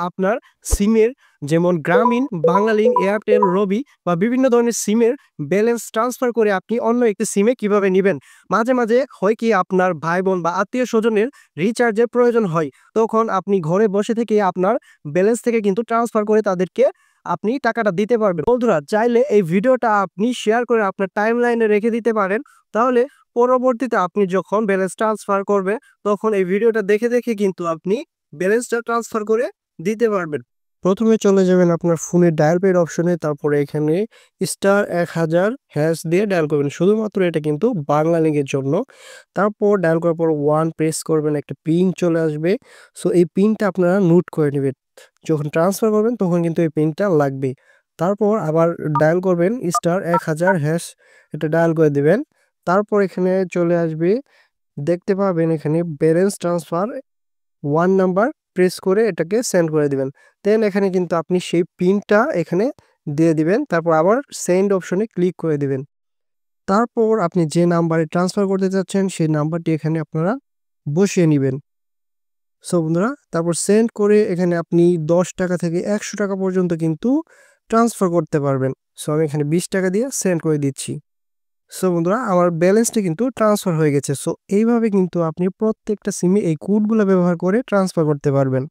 আপনার সিমের যেমন গ্রামীণ, বাংলালিংক, এয়ারটেল, রবি বা বিভিন্ন ধরনের সিমের ব্যালেন্স ট্রান্সফার করে আপনি অন্য একটি সিমে কিভাবে নিবেন। মাঝে, মাঝে হয় কি আপনার ভাই-বোন বা আত্মীয়স্বজনের রিচার্জের প্রয়োজন হয়। তখন আপনি ঘরে বসে থেকেই আপনার ব্যালেন্স থেকে কিন্তু ট্রান্সফার করে তাদেরকে আপনি টাকাটা দিতে পারবেন। বন্ধুরা চাইলে এই ভিডিওটা আপনি শেয়ার করে আপনার টাইমলাইনে রেখে দিতে পারেন। তাহলে পরবর্তীতে আপনি যখন ব্যালেন্স ট্রান্সফার করবে তখন এই ভিডিওটা দেখে, দেখে কিন্তু আপনি ব্যালেন্সটা ট্রান্সফার করে দিতে পারবেন। প্রথমে চলে যাবেন আপনার ফোনের ডায়াল প্যাড অপশনে, তারপরে এখানে *1000# দিয়ে ডায়াল করবেন। শুধুমাত্র এটা কিন্তু বাংলা লিংকের জন্য। তারপর ডায়াল করার পর 1 প্রেস করবেন, একটা পিন চলে আসবে। সো এই পিনটা আপনারা নোট করে নেবেন। যখন ট্রান্সফার করবেন তখন কিন্তু এই পিনটা লাগবে। তারপর আবার ডায়াল করবেন *1000#, এটা ডায়াল করে দিবেন। তারপর এখানে চলে আসবে, দেখতে পাবেন এখানে ব্যালেন্স ট্রান্সফার 1 নাম্বার প্রেস করে এটাকে সেন্ড করে দিবেন। দেন এখানে কিন্তু আপনি সেই পিনটা এখানে দিয়ে দিবেন। তারপর আবার সেন্ড অপশনে ক্লিক করে দিবেন। তারপর আপনি যে নাম্বারে ট্রান্সফার করতে চাচ্ছেন সেই নাম্বারটি এখানে আপনারা বসিয়ে নিবেন। সো বন্ধুরা তারপর সেন্ড করে এখানে আপনি ৳10 থেকে ৳100 পর্যন্ত কিন্তু ট্রান্সফার করতে পারবেন। সো আমি এখানে ৳20 দিয়ে সেন্ড করে দিচ্ছি। সো বন্ধুরা আমার ব্যালেন্সটা কিন্তু ট্রান্সফার হয়ে গেছে। সো এইভাবে কিন্তু আপনি প্রত্যেকটা সিমে এই কোডগুলো ব্যবহার করে ট্রান্সফার করতে পারবেন।